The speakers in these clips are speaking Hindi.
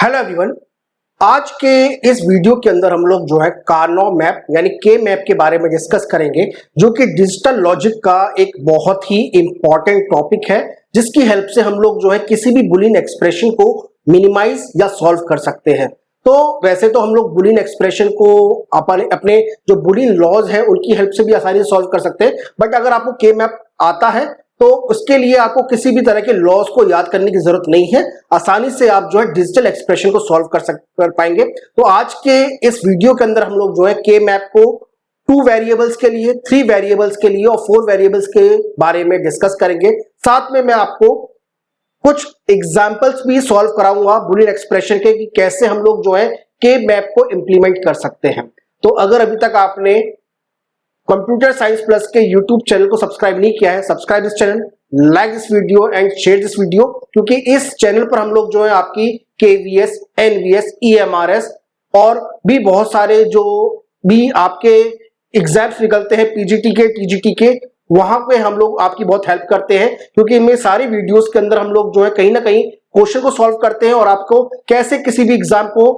Hello everyone. आज के इस वीडियो के अंदर हम लोग जो है कार्नो मैप यानी के मैप के बारे में डिस्कस करेंगे, जो कि डिजिटल लॉजिक का एक बहुत ही इंपॉर्टेंट टॉपिक है, जिसकी हेल्प से हम लोग जो है किसी भी बुलियन एक्सप्रेशन को मिनिमाइज या सॉल्व कर सकते हैं। तो वैसे तो हम लोग बुलियन एक्सप्रेशन को अपने जो बुलियन लॉज है उनकी हेल्प से भी आसानी से सॉल्व कर सकते हैं, बट अगर आपको के मैप आता है तो उसके लिए आपको किसी भी तरह के लॉस को याद करने की जरूरत नहीं है। आसानी से आप जो है डिजिटल एक्सप्रेशन को सॉल्व कर पाएंगे। तो आज के इस वीडियो के अंदर हम लोग जो है के मैप को 2 वेरिएबल्स के लिए, 3 वेरिएबल्स के लिए और 4 वेरिएबल्स के बारे में डिस्कस करेंगे। साथ में मैं आपको कुछ एग्जाम्पल्स भी सॉल्व कराऊंगा बुलियन एक्सप्रेशन के कि कैसे हम लोग जो है के मैप को इंप्लीमेंट कर सकते हैं। तो अगर अभी तक आपने कंप्यूटर साइंस प्लस के यूट्यूब चैनल को सब्सक्राइब नहीं किया है, subscribe this channel, like this video and share this video, क्योंकि इस चैनल पर हम लोग जो है आपकी केवीएस, एनवीएस, ईएमआरएस और भी बहुत सारे जो भी आपके एग्जाम्स निकलते हैं पीजीटी के, टीजीटी के, वहां पे हम लोग आपकी बहुत हेल्प करते हैं, क्योंकि इनमें सारी वीडियोस के अंदर हम लोग जो है कहीं ना कहीं क्वेश्चन को सॉल्व करते हैं और आपको कैसे किसी भी एग्जाम को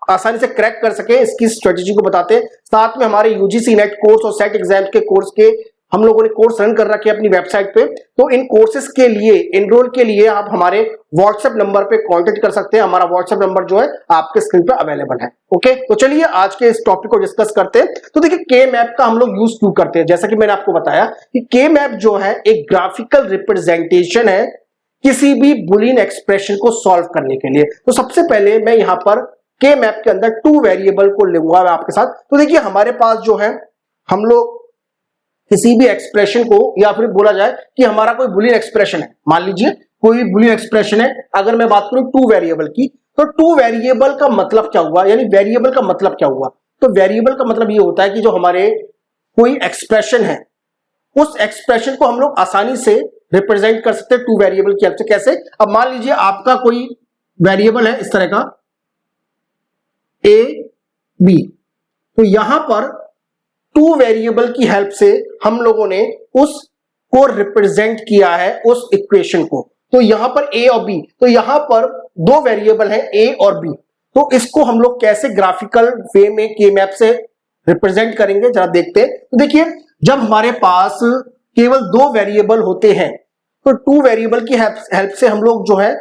आसानी से क्रैक कर सके इसकी स्ट्रेटेजी को बताते हैं। साथ में हमारे यूजीसी नेट कोर्स और सेट एग्जाम के कोर्स के हम लोगों ने कोर्स रन कर रखे हैं अपनी वेबसाइट पे। तो इन कोर्सेज के लिए एनरोल के लिए आप हमारे व्हाट्सएप नंबर पे कांटेक्ट कर सकते हैं। हमारा व्हाट्सएप नंबर जो है आपके स्क्रीन पे अवेलेबल है। ओके, तो चलिए आज के इस टॉपिक को डिस्कस करते हैं। तो देखिए के मैप का हम लोग यूज क्यों करते हैं, जैसा कि मैंने आपको बताया कि के मैप जो है एक ग्राफिकल रिप्रेजेंटेशन है किसी भी बुलियन एक्सप्रेशन को सॉल्व करने के लिए। तो सबसे पहले मैं यहां पर के मैप के अंदर 2 वेरिएबल को लूंगा मैं आपके साथ। तो देखिए हमारे पास जो है हम लोग किसी भी एक्सप्रेशन को, या फिर बोला जाए कि हमारा कोई बुलियन एक्सप्रेशन है, मान लीजिए कोई बुलियन एक्सप्रेशन है। अगर मैं बात करूं 2 वेरिएबल की, तो 2 वेरिएबल का मतलब क्या हुआ, यानी वेरिएबल का मतलब क्या हुआ। तो वेरिएबल का मतलब ये होता है कि जो हमारे कोई एक्सप्रेशन है उस एक्सप्रेशन को हम लोग आसानी से रिप्रेजेंट कर सकते हैं 2 वेरिएबल की हेल्प से। कैसे? अब मान लीजिए आपका कोई वेरिएबल है इस तरह का ए बी, तो यहां पर 2 वेरिएबल की हेल्प से हम लोगों ने उसको रिप्रेजेंट किया है, उस इक्वेशन को। तो यहां पर ए और बी, तो यहां पर 2 वेरिएबल है ए और बी। तो इसको हम लोग कैसे ग्राफिकल वे में के मैप से रिप्रेजेंट करेंगे, जरा देखते हैं। तो देखिए जब हमारे पास केवल 2 वेरिएबल होते हैं तो 2 वेरिएबल की हेल्प से हम लोग जो है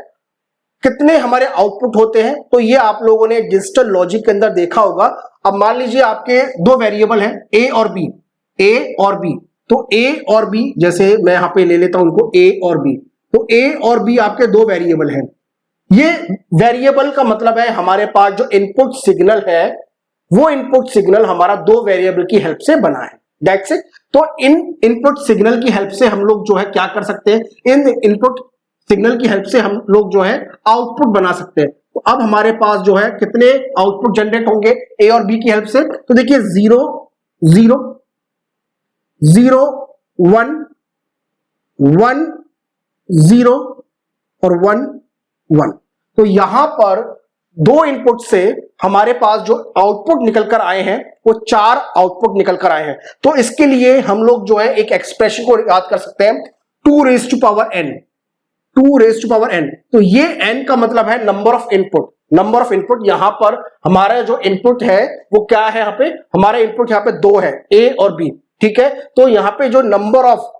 कितने हमारे आउटपुट होते हैं, तो ये आप लोगों ने डिजिटल लॉजिक के अंदर देखा होगा। अब मान लीजिए आपके 2 वेरिएबल हैं ए और बी, ए और बी। तो ए और बी, जैसे मैं यहां पे ले लेता हूं उनको ए और बी, तो ए और बी आपके 2 वेरिएबल हैं। ये वेरिएबल का मतलब है हमारे पास जो इनपुट सिग्नल है वो इनपुट सिग्नल हमारा 2 वेरिएबल की हेल्प से बना है। That's it. तो इन इनपुट सिग्नल की हेल्प से हम लोग जो है क्या कर सकते हैं, इन इनपुट सिग्नल की हेल्प से हम लोग जो है आउटपुट बना सकते हैं। तो अब हमारे पास जो है कितने आउटपुट जनरेट होंगे ए और बी की हेल्प से। तो देखिए 0 0 0 1 1 0 और 1 1। तो यहां पर 2 इनपुट से हमारे पास जो आउटपुट निकल कर आए हैं वो 4 आउटपुट निकल कर आए हैं। तो इसके लिए हम लोग जो है एक एक्सप्रेशन को याद कर सकते हैं 2 raise to power n, 2 raise to power n। तो ये n का मतलब है number of input. Number of input, यहां पर हमारा जो इनपुट है वो क्या है, यहां पे हमारा इनपुट यहां पे 2 है, ए और बी। ठीक है, तो यहां पे जो नंबर ऑफ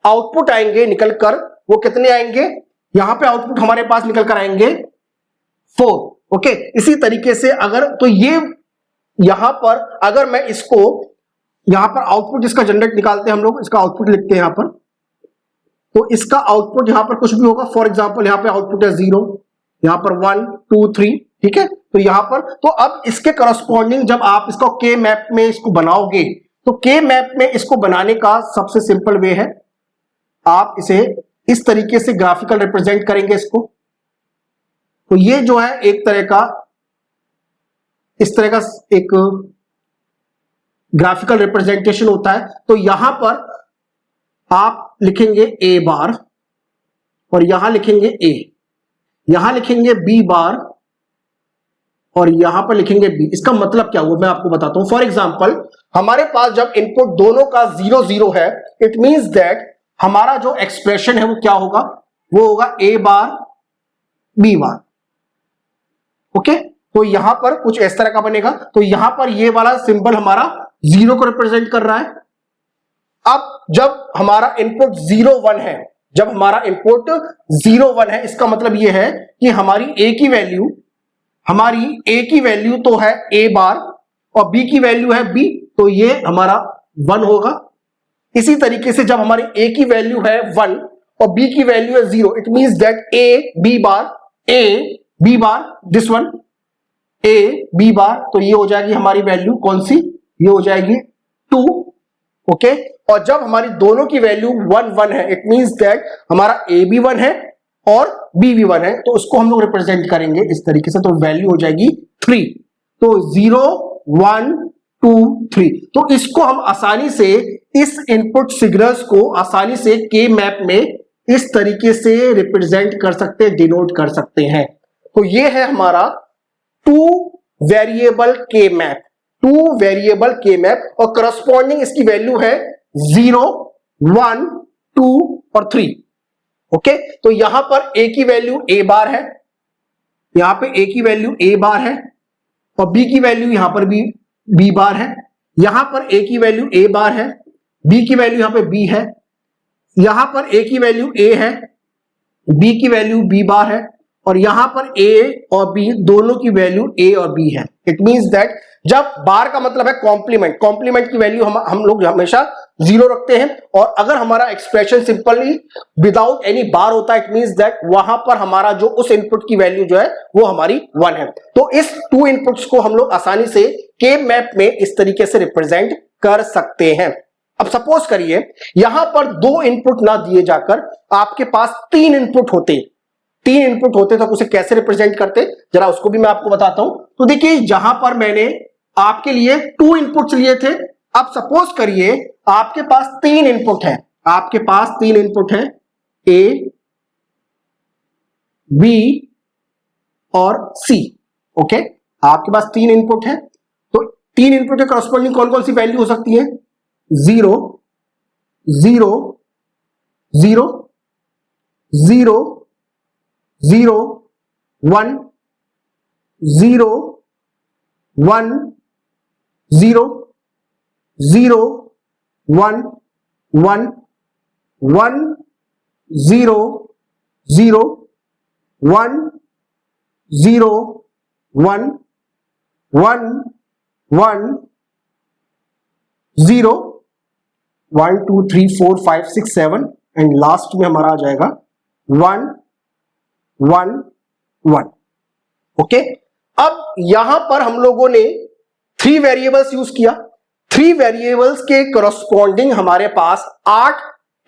आउटपुट आएंगे निकलकर वो कितने आएंगे, यहां पे आउटपुट हमारे पास निकल कर आएंगे 4। ओके, इसी तरीके से अगर, तो ये यहां पर अगर मैं इसको यहां पर आउटपुट इसका जनरेट निकालते हैं, हम लोग इसका आउटपुट लिखते हैं यहां पर। तो इसका आउटपुट यहां पर कुछ भी होगा, फॉर एग्जांपल यहां पे आउटपुट है 0, यहां पर 1 2 3। ठीक है, तो यहां पर, तो अब इसके करस्पॉन्डिंग जब आप इसको के मैप में इसको बनाओगे, तो के मैप में इसको बनाने का सबसे सिंपल वे है, आप इसे इस तरीके से ग्राफिकल रिप्रेजेंट करेंगे इसको। तो ये जो है एक तरह का, इस तरह का एक ग्राफिकल रिप्रेजेंटेशन होता है। तो यहां पर आप लिखेंगे ए बार और यहां लिखेंगे ए, यहां लिखेंगे बी बार और यहां पर लिखेंगे बी। इसका मतलब क्या हुआ मैं आपको बताता हूं। फॉर एग्जांपल हमारे पास जब इनपुट दोनों का 0 0 है, इट मींस दैट हमारा जो एक्सप्रेशन है वो क्या होगा, वो होगा ए बार बी बार। ओके, तो यहां पर कुछ इस तरह का बनेगा। तो यहां पर ये वाला सिंबल हमारा 0 को रिप्रेजेंट कर रहा है। अब जब हमारा इनपुट 0 1 है, जब हमारा इनपुट 0 1 है, इसका मतलब यह है कि हमारी ए की वैल्यू तो है ए बार और बी की वैल्यू है बी, तो ये हमारा 1 होगा। इसी तरीके से जब हमारी ए की वैल्यू है 1 और बी की वैल्यू है 0, it means that A B bar this one A B bar, तो ये हो जाएगी हमारी वैल्यू कौन सी, ये हो जाएगी 2। ओके, और जब हमारी दोनों की वैल्यू 1 1 है, इट मींस दैट हमारा ए भी 1 है और बी भी 1 है, तो उसको हम लोग रिप्रेजेंट करेंगे इस तरीके से, तो वैल्यू हो जाएगी 3। तो 0 1 2 3, तो इसको हम आसानी से, इस इनपुट सिग्नल्स को आसानी से के मैप में इस तरीके से रिप्रेजेंट कर सकते हैं, डिनोट कर सकते हैं। तो ये है हमारा 2 वेरिएबल के मैप और करस्पॉन्डिंग इसकी वैल्यू है 0 1 2 और 3। ओके, तो यहां पर ए की वैल्यू ए बार है, यहां पे ए की वैल्यू ए बार है और बी की वैल्यू यहां पर भी बी बार है। यहां पर ए की वैल्यू ए बार है, बी की वैल्यू यहां पे बी है, यहां पर ए की वैल्यू ए है, बी की वैल्यू बी बार है और यहां पर ए और बी दोनों की वैल्यू ए और बी है। इट मींस दैट जब बार का मतलब है कॉम्प्लीमेंट की वैल्यू हम लोग हमेशा 0 रखते हैं, और अगर हमारा एक्सप्रेशन सिंपली विदाउट एनी बार होता है, इट मींस दैट वहां पर हमारा जो उस इनपुट की वैल्यू जो है वो हमारी 1 है। तो इस 2 इनपुट्स को हम लोग आसानी से के मैप में इस तरीके से रिप्रेजेंट कर सकते हैं। अब सपोज करिए यहां पर 2 इनपुट ना दिए जाकर आपके पास 3 इनपुट होते तो उसे कैसे रिप्रेजेंट करते, जरा उसको भी मैं आपको बताता हूं। तो देखिए जहां पर मैंने आपके लिए 2 इनपुट्स लिए थे, अब सपोज करिए आपके पास 3 इनपुट है, ए बी और सी। ओके, आपके पास 3 इनपुट है, तो 3 इनपुट के करस्पॉन्डिंग कौन कौन सी वैल्यू हो सकती है, 0 0 0 0 0 1 0 1 0 0 1 1 1 0 0 1 0 1 1 1 0 1 2 3 4 5 6 7 एंड लास्ट में हमारा आ जाएगा 1 1 1। ओके, अब यहां पर हम लोगों ने 3 वेरिएबल्स यूज किया। 3 वेरिएबल्स के करस्पॉन्डिंग हमारे पास 8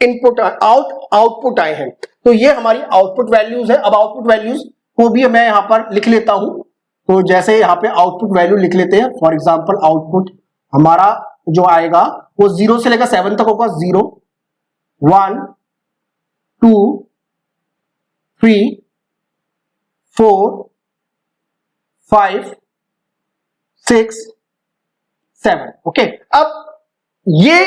इनपुट आउटपुट आए हैं, तो ये हमारी आउटपुट वैल्यूज है। अब आउटपुट वैल्यूज को भी मैं यहां पर लिख लेता हूं, तो जैसे यहां पे आउटपुट वैल्यू लिख लेते हैं। फॉर एग्जांपल आउटपुट हमारा जो आएगा वो 0 से लेकर 7 तक होगा, 0 1 2 3 4 5 6 7। ओके, अब ये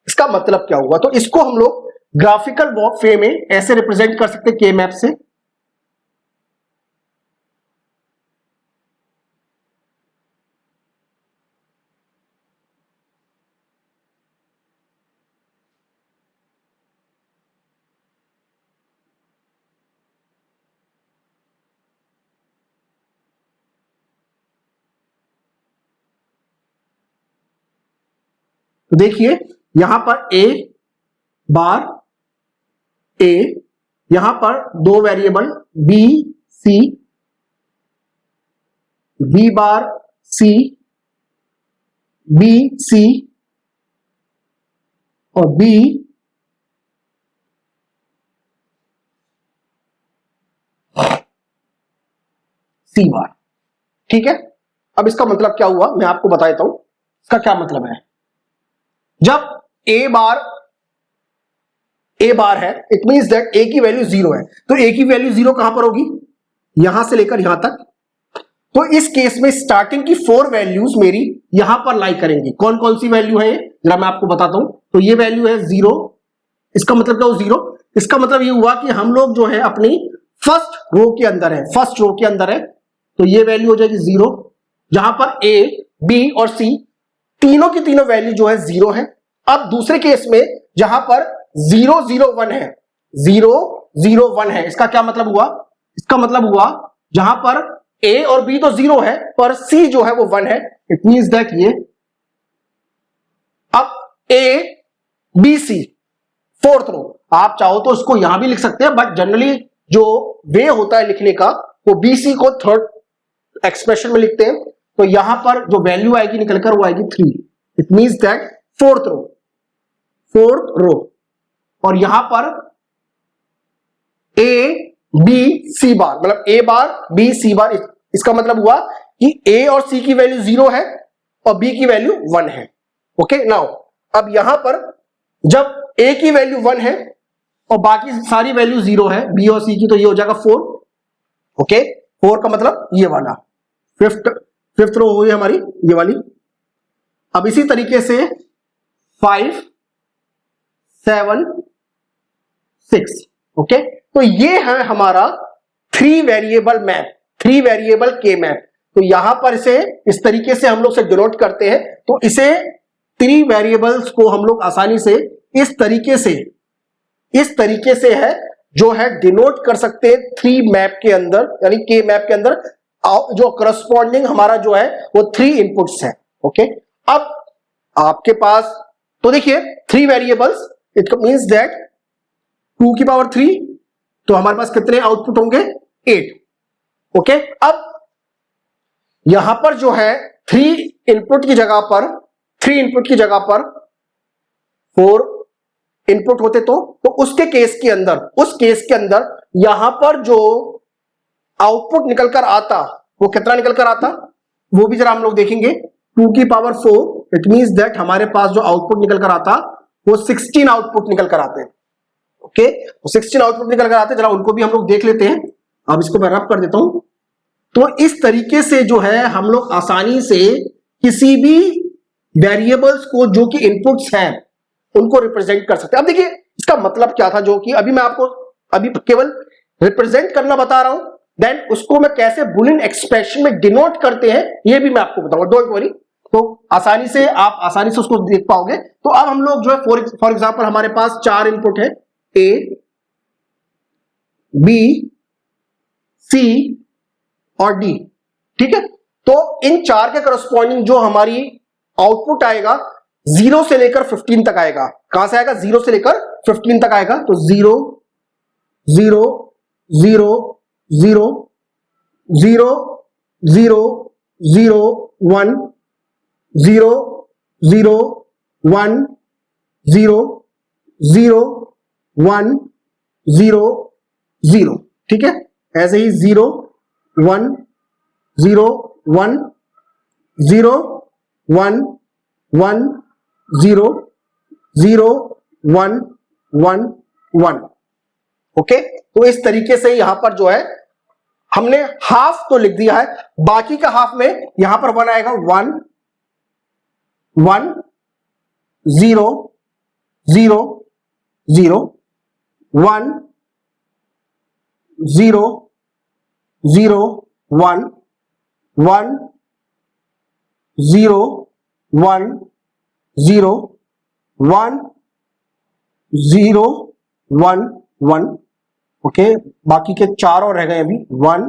इसका मतलब क्या हुआ, तो इसको हम लोग ग्राफिकल वे में ऐसे रिप्रेजेंट कर सकते हैं के मैप से। तो देखिए यहां पर ए बार ए, यहां पर 2 variable B C, B bar C, B C और बी सी बार। ठीक है, अब इसका मतलब क्या हुआ मैं आपको बता देता हूं। इसका क्या मतलब है, जब ए बार है, इट मींस दैट ए की वैल्यू 0 है, तो ए की वैल्यू 0 कहां पर होगी, यहां से लेकर यहां तक। तो इस केस में स्टार्टिंग की 4 वैल्यूज मेरी यहां पर लाई करेंगी। कौन कौन सी वैल्यू है जरा मैं आपको बताता हूं। तो ये वैल्यू है 0, इसका मतलब क्या हुआ 0, इसका मतलब ये हुआ कि हम लोग जो है अपनी फर्स्ट रो के अंदर है, तो ये वैल्यू हो जाएगी 0, जहां पर ए, बी और सी तीनों की तीनों वैल्यू जो है 0 है। अब दूसरे केस में जहां पर 0 0 1 है, 0 0 1 है, इसका क्या मतलब हुआ? इसका मतलब हुआ जहां पर ए और बी तो 0 है पर सी जो है वो 1 है। इट मींस दैट ये अब ए बी सी फोर्थ रो, आप चाहो तो उसको यहां भी लिख सकते हैं, बट जनरली जो वे होता है लिखने का वो बीसी को थर्ड एक्सप्रेशन में लिखते हैं। तो यहां पर जो वैल्यू आएगी निकलकर वो आएगी 3। It means that fourth row और यहां पर ए बी सी बार, मतलब ए बार बी सी बार, इसका मतलब हुआ कि ए और सी की वैल्यू 0 है और बी की वैल्यू 1 है। ओके, नाउ अब यहां पर जब ए की वैल्यू 1 है और बाकी सारी वैल्यू 0 है बी और सी की, तो ये हो जाएगा 4। ओके, 4 का मतलब ये वाला फिफ्थ रो हुई हमारी ये वाली। अब इसी तरीके से 5 7 6। ओके, तो ये है हमारा 3 वेरिएबल मैप, 3 वेरिएबल के मैप। तो यहां पर इसे इस तरीके से हम लोग से डिनोट करते हैं। तो इसे 3 वेरिएबल्स को हम लोग आसानी से इस तरीके से है जो है डिनोट कर सकते हैं 3 मैप के अंदर, यानी के मैप के अंदर जो करस्पॉन्डिंग हमारा जो है वो 3 इनपुट्स है। ओके, अब आपके पास तो देखिए 3 वेरिएबल्स, इट मींस दैट 2 की पावर 3, तो हमारे पास कितने आउटपुट होंगे? 8। ओके, अब यहां पर जो है 3 इनपुट की जगह पर 4 इनपुट होते तो उस केस के अंदर यहां पर जो आउटपुट निकल कर आता वो कितना निकल कर आता वो भी जरा हम लोग देखेंगे। 2 की पावर 4, इट मींस दैट हमारे पास जो आउटपुट निकल कर आता वो 16 आउटपुट निकल कर आते हैं। ओके, तो 16 आउटपुट निकल कर आते हैं, जरा उनको भी हम लोग देख लेते हैं। अब इसको मैं रब कर देता हूं। तो इस तरीके से जो है हम लोग आसानी से किसी भी वेरिएबल्स को जो कि इनपुट्स हैं उनको रिप्रेजेंट कर सकते हैं। अब देखिए इसका मतलब क्या था, जो कि अभी मैं आपको अभी केवल रिप्रेजेंट करना बता रहा हूं, देन उसको मैं कैसे बुलियन एक्सप्रेशन में डिनोट करते हैं ये भी मैं आपको बताऊंगा, डोंट वरी। तो आप आसानी से उसको देख पाओगे। तो अब हम लोग जो है फॉर एग्जांपल हमारे पास 4 इनपुट है, ए बी सी और डी। ठीक है, तो इन 4 के करस्पॉन्डिंग जो हमारी आउटपुट आएगा 0 से लेकर 15 तक आएगा। कहां से आएगा? 0 से लेकर 15 तक आएगा। तो 0 0 0 0 0 0 0 1 0 0 1 0 0 1 0 0। ठीक है, ऐसे ही 0 1 0 1 0 1 1 0 0 1 1 1। ओके, तो इस तरीके से यहां पर जो है हमने हाफ तो लिख दिया है, बाकी का हाफ में यहां पर 1 आएगा, 1 1 0 0 0 1 0 0 1 1 0 1 0 1 0 1 1। ओके, बाकी के 4 और रह गए अभी, 1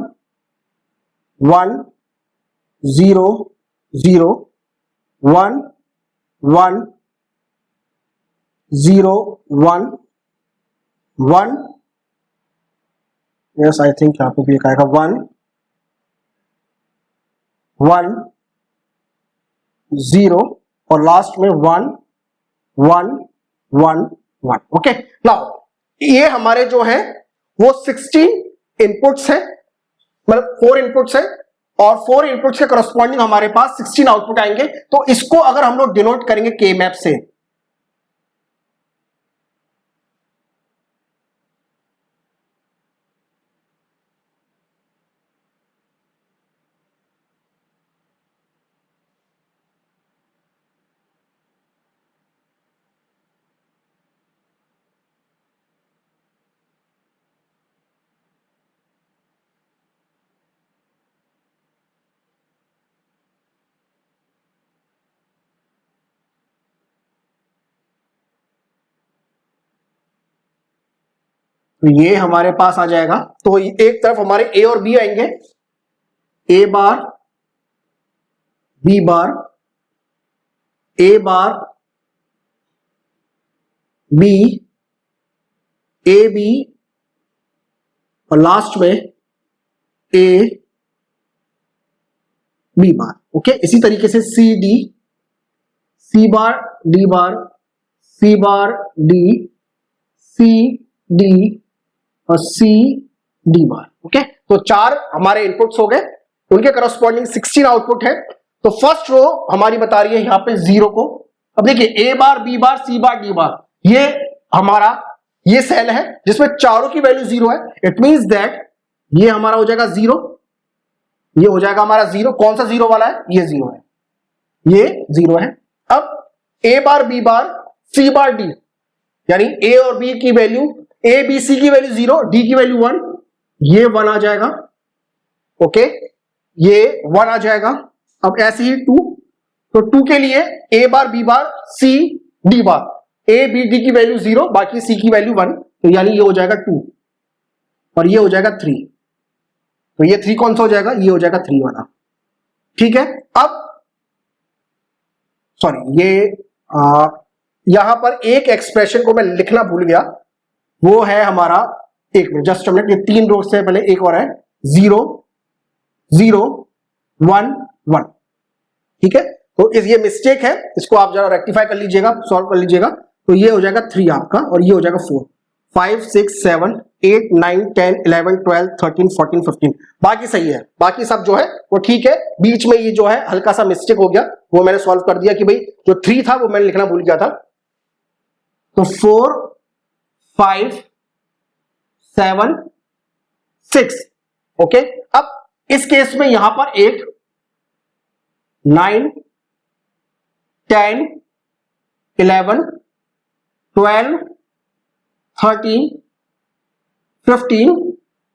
1 0 0 1 1 0 1 1। यस, आई थिंक यहां पे भी एक आएगा, 1 1 0 और लास्ट में 1 1 1 1। ओके, नाउ ये हमारे जो है वो 16 इनपुट्स है, मतलब 4 इनपुट्स है और 4 इनपुट्स के करस्पॉन्डिंग हमारे पास 16 आउटपुट आएंगे। तो इसको अगर हम लोग डिनोट करेंगे के मैप से, तो ये हमारे पास आ जाएगा। तो एक तरफ हमारे ए और बी आएंगे, A bar B bar, A bar B, A B, और लास्ट में ए बी बार। ओके, इसी तरीके से C D, C bar D bar, C bar D, C D और सी डी बार। ओके, तो 4 हमारे इनपुट्स हो गए, उनके करस्पॉन्डिंग 16 आउटपुट है। तो फर्स्ट रो हमारी बता रही है यहां पे 0 को। अब देखिए ए bar B bar C bar D बार, ये हमारा ये सेल है जिसमें चारों की वैल्यू 0 है। इट मींस दैट ये हमारा हो जाएगा 0, ये हो जाएगा हमारा 0। कौन सा 0 वाला है? ये 0 है, ये 0 है। अब ए bar B bar C bar D, यानी ए और बी की वैल्यू, ए बी सी की वैल्यू 0, डी की वैल्यू 1, ये 1 आ जाएगा। ओके, ये 1 आ जाएगा। अब ऐसे ही 2, तो 2 के लिए A bar B bar C D bar, A B D की वैल्यू 0, बाकी सी की वैल्यू 1, तो यानी ये हो जाएगा 2 और ये हो जाएगा 3। तो ये 3 कौन सा हो जाएगा? ये हो जाएगा 3 वाला। ठीक है, अब सॉरी, ये यहां पर एक एक्सप्रेशन को मैं लिखना भूल गया, वो है हमारा, एक मिनट, जस्ट मिनट, ये 3 रो से पहले एक और है, 0 0 1 1। ठीक है, तो ये मिस्टेक है, इसको आप जरा रेक्टिफाई कर लीजिएगा, सॉल्व कर लीजिएगा। तो ये हो जाएगा 3 आपका, और ये हो जाएगा 4, 5 6 7 8 9 10 11 12 13 14 15, बाकी सही है, बाकी सब जो है वो ठीक है। बीच में ये जो है हल्का सा मिस्टेक हो गया, वो मैंने सॉल्व कर दिया कि भाई जो 3 था वो मैंने लिखना भूल गया था। तो 4 5 7 6। ओके, अब इस केस में यहां पर 8 9 10 11 12 13 15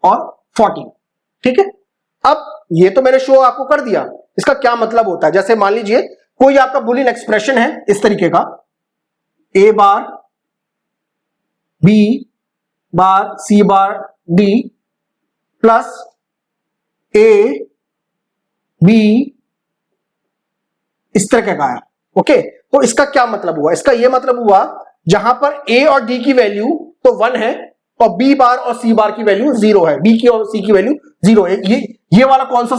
और 14। ठीक है, अब ये तो मैंने शो आपको कर दिया, इसका क्या मतलब होता है। जैसे मान लीजिए कोई आपका बुलियन एक्सप्रेशन है इस तरीके का, A bar B bar C bar D plus A B, इस तरह का है। ओके, तो इसका क्या मतलब हुआ? इसका यह मतलब हुआ जहां पर ए और डी की वैल्यू तो 1 है और बी बार और सी बार की वैल्यू 0 है, बी की और सी की वैल्यू 0 है। ये वाला कौन सा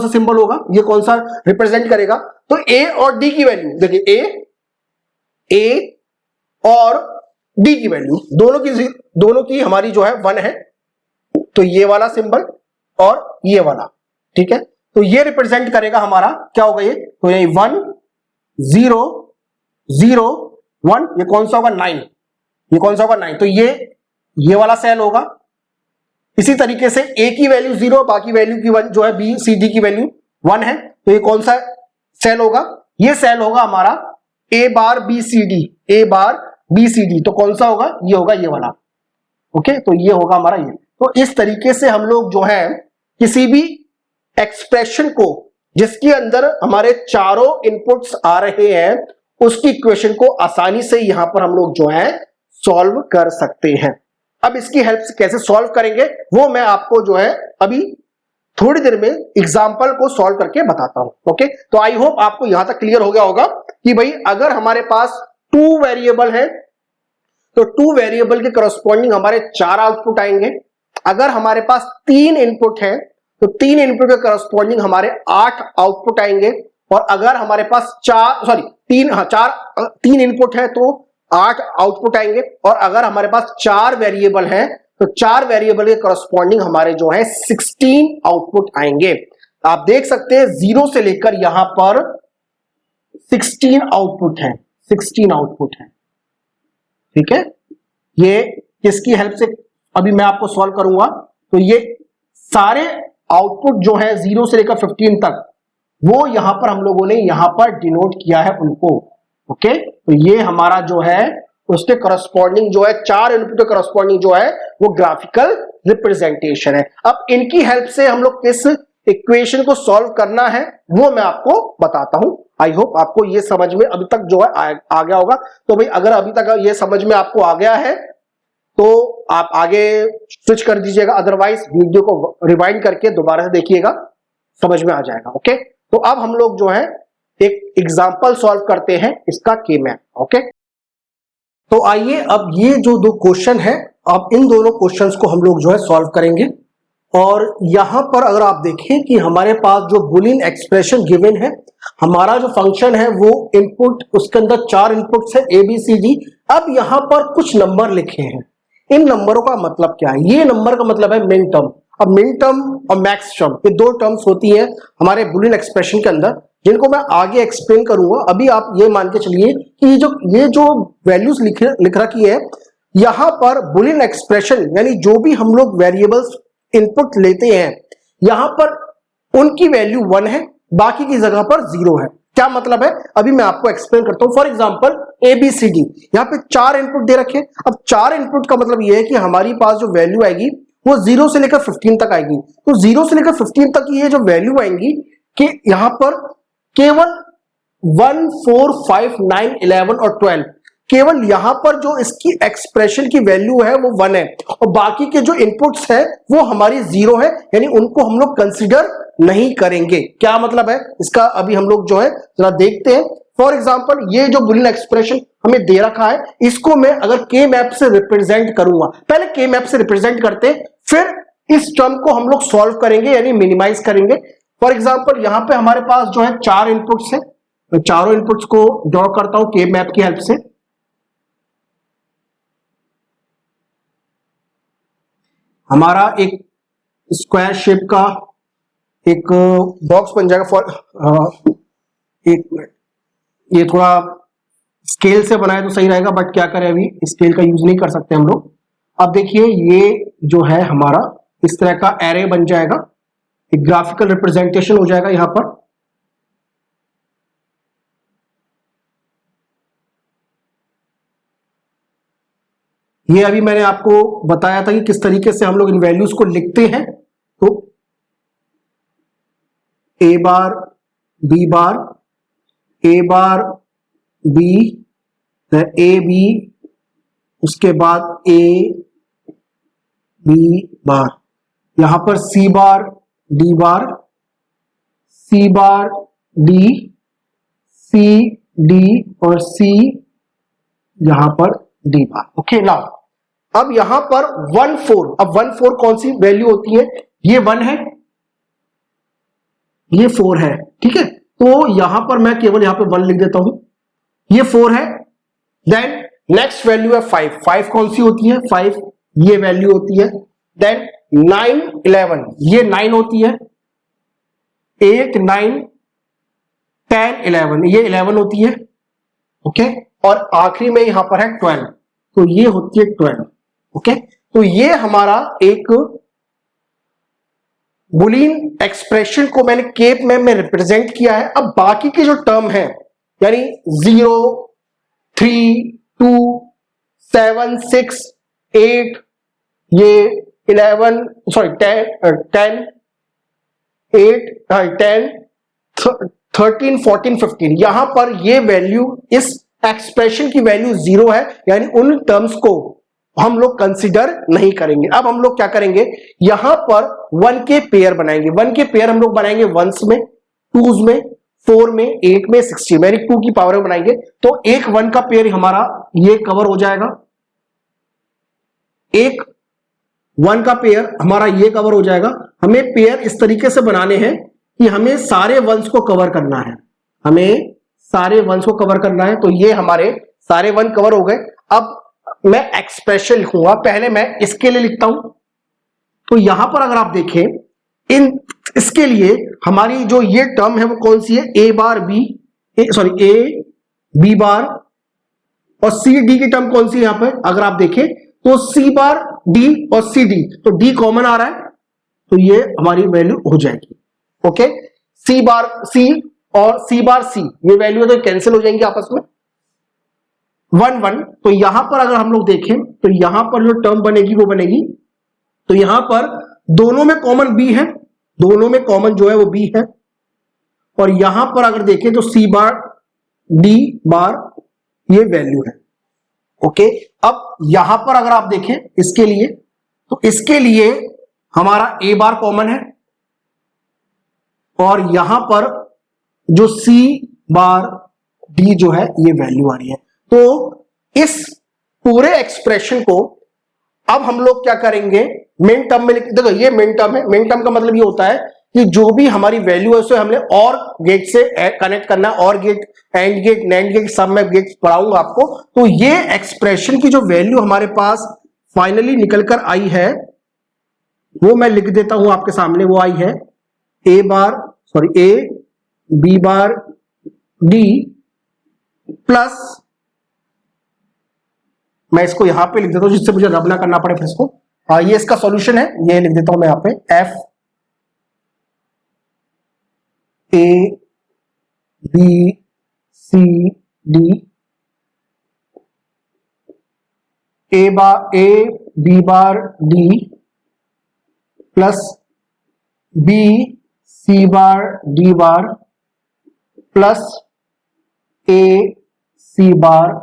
सिंबल होगा? ये कौन सा रिप्रेजेंट करेगा? तो ए और डी की वैल्यू देखिए, ए और डी की वैल्यू दोनों की हमारी जो है 1 है, तो ये वाला सिंबल और ये वाला। ठीक है, तो ये रिप्रेजेंट करेगा हमारा, क्या होगा ये? तो ये 1 0 0 1, ये कौन सा होगा? 9, ये कौन सा होगा? 9। तो ये वाला सेल होगा। इसी तरीके से ए की वैल्यू 0, बाकी वैल्यू की 1 जो है, बी सी डी की वैल्यू 1 है, तो ये कौन सा सेल होगा? ये सेल होगा हमारा ए बार बी सी डी, ए बार बी सी डी, तो कौन सा होगा? ये होगा ये वाला। ओके, तो ये होगा हमारा ये। तो इस तरीके से हम लोग जो है किसी भी एक्सप्रेशन को जिसके अंदर हमारे चारों इनपुट्स आ रहे हैं, उसकी इक्वेशन को आसानी से यहां पर हम लोग जो है सॉल्व कर सकते हैं। अब इसकी हेल्प से कैसे सॉल्व करेंगे वो मैं आपको जो है अभी थोड़ी देर में एग्जांपल को सॉल्व करके बताता हूं। ओके, तो आई होप आपको यहां तक क्लियर हो गया होगा कि भाई अगर हमारे पास 2 वेरिएबल है तो 2 वेरिएबल के करस्पॉन्डिंग हमारे 4 आउटपुट आएंगे। अगर हमारे पास 3 इनपुट है तो 3 इनपुट के करस्पॉन्डिंग हमारे 8 आउटपुट आएंगे। और अगर हमारे पास 3 इनपुट है तो 8 आउटपुट आएंगे। और अगर हमारे पास 4 वेरिएबल है तो 4 वेरिएबल के करस्पॉन्डिंग हमारे जो है 16 आउटपुट आएंगे। आप देख सकते हैं 0 से लेकर यहां पर 16 आउटपुट है, 16 आउटपुट है। ठीक है, ये किसकी हेल्प से अभी मैं आपको सॉल्व करूंगा। तो ये सारे आउटपुट जो है 0 से लेकर 15 तक, वो यहां पर हम लोगों ने यहां पर डिनोट किया है उनको। ओके, तो ये हमारा जो है उसके करस्पॉन्डिंग जो है 4 इनपुट के करस्पॉन्डिंग जो है वो ग्राफिकल रिप्रेजेंटेशन है। अब इनकी हेल्प से हम लोग किस इक्वेशन को सॉल्व करना है वो मैं आपको बताता हूं। आई होप आपको ये समझ में अभी तक जो है आ गया होगा। तो भाई अगर अभी तक ये समझ में आपको आ गया है तो आप आगे स्विच कर दीजिएगा, अदरवाइज वीडियो को रिवाइंड करके दोबारा से देखिएगा, समझ में आ जाएगा। ओके, तो अब हम लोग जो है एक एग्जांपल सॉल्व करते हैं इसका के मैप। ओके, तो आइए अब ये जो दो क्वेश्चन है, अब इन दोनों क्वेश्चंस को हम लोग जो है सॉल्व करेंगे। और यहां पर अगर आप देखें कि हमारे पास जो बुलियन एक्सप्रेशन गिवन है, हमारा जो फंक्शन है वो इनपुट, उसके अंदर 4 इनपुट्स है ए बी सी डी। अब यहां पर कुछ नंबर लिखे हैं, इन नंबरों का मतलब क्या है? ये नंबर का मतलब है मिन टर्म। अब मिन टर्म और मैक्स टर्म, ये दो टर्म्स होती है हमारे बुलियन एक्सप्रेशन के अंदर, जिनको मैं आगे एक्सप्लेन करूंगा। अभी आप ये मान के चलिए कि ये जो वैल्यूज लिख रखी है, यहां पर बुलियन एक्सप्रेशन यानी जो भी हम लोग वेरिएबल्स इनपुट लेते हैं, यहां पर उनकी वैल्यू 1 है, बाकी की जगह पर 0 है। क्या मतलब है, अभी मैं आपको एक्सप्लेन करता हूं। For example A B C D, यहां पे 4 इनपुट दे रखे। अब 4 इनपुट का मतलब यह है कि हमारी पास जो वैल्यू आएगी वो 0 से लेकर 15 तक आएगी। तो 0 से लेकर 15 तक ये जो वैल्यू आएंगी कि यहां पर केवल 1, 4, 5, 9, 11 और 12, केवल यहां पर जो इसकी एक्सप्रेशन की वैल्यू है वो 1 है, और बाकी के जो इनपुट्स है वो हमारी 0 है, यानी उनको हम लोग कंसीडर नहीं करेंगे। क्या मतलब है इसका, अभी हम लोग जो है जरा देखते हैं। फॉर एग्जांपल ये जो बुलियन एक्सप्रेशन हमें दे रखा है, इसको मैं अगर के मैप से रिप्रेजेंट करूंगा, पहले के मैप से रिप्रेजेंट करते, फिर इस टर्म को हम लोग सॉल्व करेंगे यानी मिनिमाइज करेंगे। फॉर एग्जांपल यहां पे हमारे पास जो है 4 इनपुट्स है, तो चारों इनपुट्स को ड्रॉ करता हूं के मैप की हेल्प से। हमारा एक स्क्वायर शेप का एक बॉक्स बन जाएगा। फॉर एक मिनट, ये थोड़ा स्केल से बनाए तो सही रहेगा, बट क्या करें, अभी स्केल का यूज नहीं कर सकते हम लोग। अब देखिए ये जो है हमारा इस तरह का एरे बन जाएगा, एक ग्राफिकल रिप्रेजेंटेशन हो जाएगा यहां पर। ये अभी मैंने आपको बताया था कि किस तरीके से हम लोग इन वैल्यूज को लिखते हैं। तो A bar B bar, A bar B, A B, उसके बाद ए बी बार, यहां पर C bar D bar, C bar D, C D और सी यहां पर डी बार। ओके, नाउ अब यहां पर 1 4, अब 1 4 कौन सी वैल्यू होती है? ये 1 है, ये 4 है, ठीक है। तो यहां पर मैं केवल यहां पे 1 लिख देता हूं, ये 4 है। देन नेक्स्ट वैल्यू है 5, 5 कौन सी होती है? 5 ये वैल्यू होती है। देन 9 11, ये 9 होती है। 8 9 10 11, ये 11 होती है। ओके, और आखिरी में यहां पर है 12, तो ये होती है 12। ओके, तो ये हमारा एक बुलियन एक्सप्रेशन को मैंने केप में रिप्रेजेंट किया है। अब बाकी के जो टर्म है यानी 0, 3, 2, 7, 6, 8, ये 11, सॉरी 10, 10, 8, 10, 13, 14, 15, यहां पर ये वैल्यू, इस एक्सप्रेशन की वैल्यू 0 है, यानी उन टर्म्स को हम लोग कंसीडर नहीं करेंगे। अब हम लोग क्या करेंगे, यहां पर 1 के पेयर बनाएंगे। 1 के पेयर हम लोग बनाएंगे 1s में, 2s में, 4 में, 8 में, 16 में, 2 की पावर में बनाएंगे। तो एक 1 का पेयर हमारा ये कवर हो जाएगा, एक 1 का पेयर हमारा ये कवर हो जाएगा। हमें पेयर इस तरीके से बनाने हैं कि हमें सारे 1s को कवर करना है, हमें सारे 1s को कवर करना है। तो ये हमारे सारे 1 कवर हो गए। अब मैं एक्सप्रेशन लिखूंगा, पहले मैं इसके लिए लिखता हूं। तो यहां पर अगर आप देखें, इसके लिए हमारी जो ये टर्म है वो कौन सी है? A bar B, sorry A B bar, और सी डी की टर्म कौन सी है यहां पर? अगर आप देखें तो सी बार डी और सी डी, तो डी कॉमन आ रहा है, तो ये हमारी वैल्यू हो जाएगी। ओके, सी बार सी और सी बार सी, ये वैल्यू तो कैंसिल हो जाएंगी आपस में, 1 1। तो यहां पर अगर हम लोग देखें तो यहां पर जो टर्म बनेगी वो बनेगी, तो यहां पर दोनों में कॉमन बी है, दोनों में कॉमन जो है वो बी है। और यहां पर अगर देखें तो सी बार डी बार ये वैल्यू है। ओके, अब यहां पर अगर आप देखें इसके लिए, तो इसके लिए हमारा ए बार कॉमन है और यहां पर जो सी बार डी जो है ये वैल्यू आ रही है। तो इस पूरे एक्सप्रेशन को अब हम लोग क्या करेंगे, मिन टर्म में देखो ये मिन टर्म है। मिन टर्म का मतलब ये होता है कि जो भी हमारी वैल्यू है उसे हमने और गेट से कनेक्ट करना है, or gate, and gate, nand gate, सब मैं गेट पढ़ाऊंगा आपको। तो ये एक्सप्रेशन की जो वैल्यू हमारे पास फाइनली निकलकर आई है वो मैं लिख देता हूं आपके सामने। वो आई है A B bar D plus, मैं इसको यहां पे लिख देता हूं जिससे मुझे रब ना करना पड़े फिर इसको। ये इसका सॉल्यूशन है, ये लिख देता हूं मैं यहां पे F A B C D A B bar D plus B C bar D bar plus A C bar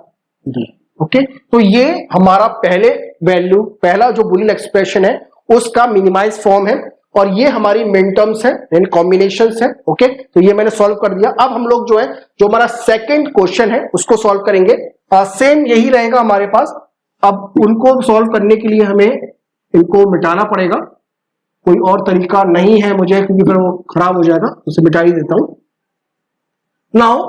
D. Okay, तो ये हमारा पहला जो बुलियन एक्सप्रेशन है उसका मिनिमाइज फॉर्म है, और ये हमारी मिन टर्म्स है यानी कॉम्बिनेशंस है। ओके, तो ये मैंने सॉल्व कर दिया। अब हम लोग जो है जो हमारा सेकंड क्वेश्चन है उसको सॉल्व करेंगे। सेम यही रहेगा हमारे पास। अब उनको सॉल्व करने के लिए हमें इनको मिटाना पड़ेगा, कोई और तरीका नहीं है मुझे, क्योंकि फिर वो खराब हो जाएगा, उसे मिटा ही देता हूं। नाउ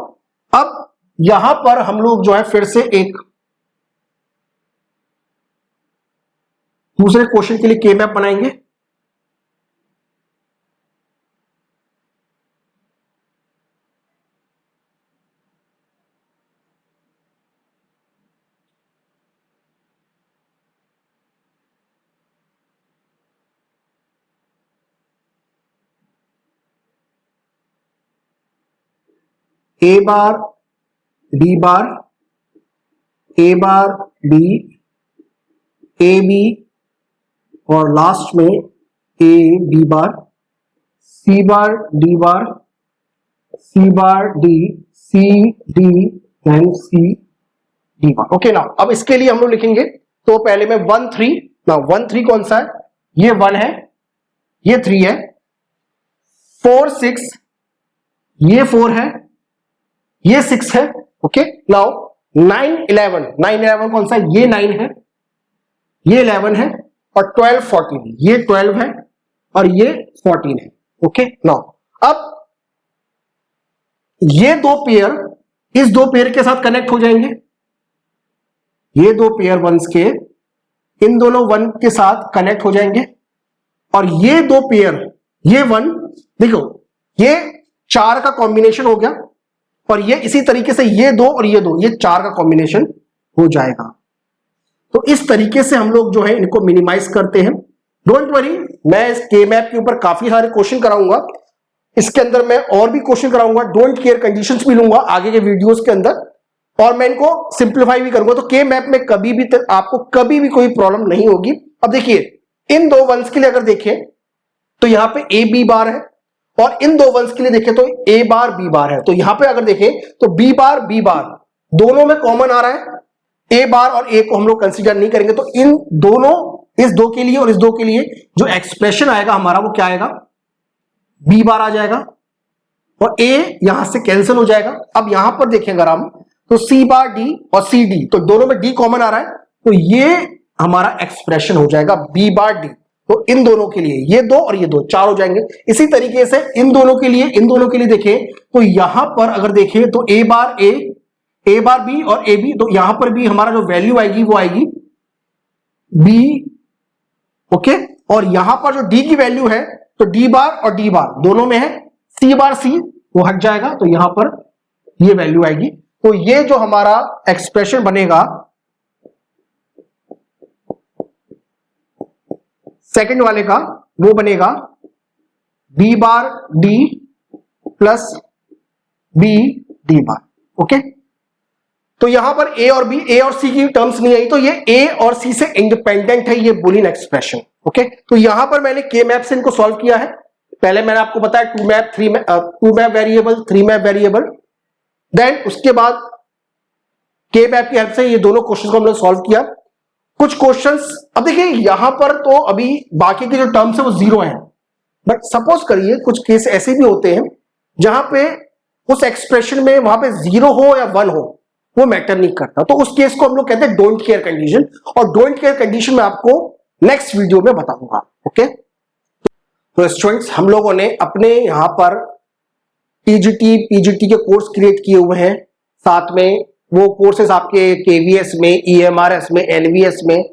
अब यहां पर हम लोग जो है फिर से एक दूसरे क्वेश्चन के लिए के मैप बनाएंगे। A bar B bar, A bar B, A B, और लास्ट में A B bar, C bar D bar, C bar D, C D and C D bar. Okay ना, अब इसके लिए हम लोग लिखेंगे तो पहले में 1 3 ना 1 3 कौन सा है, ये 1 है, ये 3 है, 4 6, ये 4 है, ये 6 है। ओके, नाउ 9 11 कौन सा है, ये 9 है, ये 11 है, और 12 14, ये 12 है और ये 14 है। ओके, नाउ अब ये दो पेयर इस दो पेयर के साथ कनेक्ट हो जाएंगे। ये दो पेयर वंस के इन दोनों 1 के साथ कनेक्ट हो जाएंगे, और ये दो पेयर, ये 1 देखो, ये 4 का कॉम्बिनेशन हो गया, और ये इसी तरीके से ये 2 और ये 2, ये 4 का कॉम्बिनेशन हो जाएगा। तो इस तरीके से हम लोग जो है इनको मिनिमाइज करते हैं। डोंट वरी, मैं इस के मैप के ऊपर काफी सारे क्वेश्चन कराऊंगा, इसके अंदर मैं और भी क्वेश्चन कराऊंगा, डोंट केयर कंडीशंस भी लूंगा आगे के वीडियोस के अंदर, और मैं इनको सिंप्लीफाई भी करूंगा। तो के मैप में कभी भी आपको कभी भी कोई प्रॉब्लम नहीं होगी। अब देखिए, इन दो वंस के लिए अगर देखें तो यहां पे ए बी बार है, और इन दो वंस के लिए देखें तो ए बार बी बार है। तो यहां पे अगर देखें तो बी बार दोनों में कॉमन आ रहा है, ए बार और ए को हम लोग कंसीडर नहीं करेंगे। तो इन दोनों, इस दो के लिए और इस दो के लिए जो एक्सप्रेशन आएगा हमारा वो क्या आएगा, बी बार आ जाएगा, और ए यहां से कैंसिल हो जाएगा। अब यहां पर देखें अगर हम, तो सी बार डी और सी डी, तो दोनों में डी कॉमन आ रहा है, तो ये हमारा एक्सप्रेशन हो जाएगा बी बार डी। तो इन दोनों के लिए ये 2 और ये 2, 4 हो जाएंगे। इसी तरीके से इन दोनों के लिए देखें तो यहां पर अगर देखें तो ए बार बी और ए बी, तो यहां पर भी हमारा जो वैल्यू आएगी वो आएगी बी। ओके, और यहां पर जो डी की वैल्यू है तो डी बार और डी बार दोनों में है, सी बार सी वो हट जाएगा, तो यहां पर ये वैल्यू आएगी। तो ये जो हमारा एक्सप्रेशन बनेगा सेकंड वाले का, वो बनेगा B bar D plus B D bar. Okay, तो यहां पर ए और सी की टर्म्स नहीं आई, तो ये ए और सी से इंडिपेंडेंट है ये बुलियन एक्सप्रेशन। ओके, तो यहां पर मैंने के मैप से इनको सॉल्व किया है। पहले मैंने आपको बताया 2 map variable, 3 map variable, then उसके बाद के मैप की हेल्प से ये दोनों क्वेश्चन को हमने सॉल्व किया। कुछ क्वेश्चंस, अब देखिए यहां पर तो अभी बाकी के जो टर्म्स है वो जीरो हैं, बट सपोज करिए कुछ केस ऐसे भी होते हैं जहां पे उस एक्सप्रेशन में वहां पे जीरो हो या वन हो वो मैटर नहीं करता, तो उस केस को हम लोग कहते हैं डोंट केयर कंडीशन, और डोंट केयर कंडीशन में आपको नेक्स्ट वीडियो में बताऊंगा। ओके, तो स्टूडेंट्स हम लोगों ने अपने यहां पर टीजीटी पीजीटी के कोर्स क्रिएट किए हुए हैं, साथ में वो कोर्सेज आपके केवीएस में, ईएमआरएस में, एनवीएस में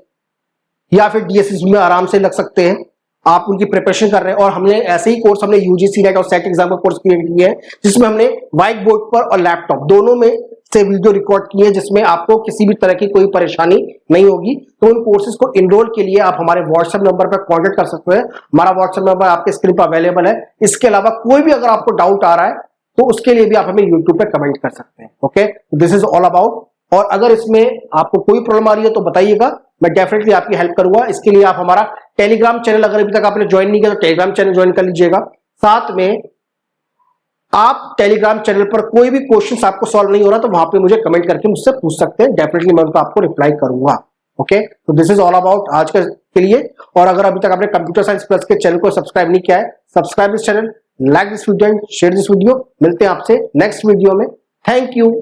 या फिर डीएसएस में आराम से लग सकते हैं। आप उनकी प्रिपरेशन कर रहे हैं, और हमने ऐसे ही कोर्स हमने यूजीसी नेट और सेट एग्जाम का कोर्स क्रिएट किया है जिसमें हमने व्हाइट बोर्ड पर और लैपटॉप दोनों में से वीडियो रिकॉर्ड किए हैं, जिसमें आपको किसी भी तरह की कोई परेशानी नहीं होगी। तो उन कोर्सेज को इनरोल के लिए आप हमारे व्हाट्सएप नंबर पर कांटेक्ट कर सकते हैं। हमारा व्हाट्सएप नंबर आपके स्क्रीन पर अवेलेबल है। इसके अलावा कोई भी अगर आपको डाउट आ रहा है तो उसके लिए भी आप हमें यूट्यूब पे कमेंट कर सकते हैं। Okay, this is all about. और अगर इसमें आपको कोई प्रॉब्लम आ रही है तो बताइएगा, मैं डेफिनेटली आपकी हेल्प करूंगा। इसके लिए आप हमारा टेलीग्राम चैनल अगर अभी तक आपने ज्वाइन नहीं किया तो टेलीग्राम चैनल ज्वाइन कर लीजिएगा। साथ में आप टेलीग्राम चैनल पर कोई भी क्वेश्चन आपको सॉल्व नहीं हो रहा तो वहां पे मुझे कमेंट करके मुझसे पूछ सकते हैं, डेफिनेटली मैं उनको आपको रिप्लाई करूंगा। ओके, तो दिस इज ऑल अबाउट आज के लिए। और अगर अभी तक आपने कंप्यूटर साइंस प्लस के चैनल को सब्सक्राइब नहीं किया है, subscribe this channel, like this video and share this video. मिलते हैं आपसे नेक्स्ट वीडियो में। Thank you.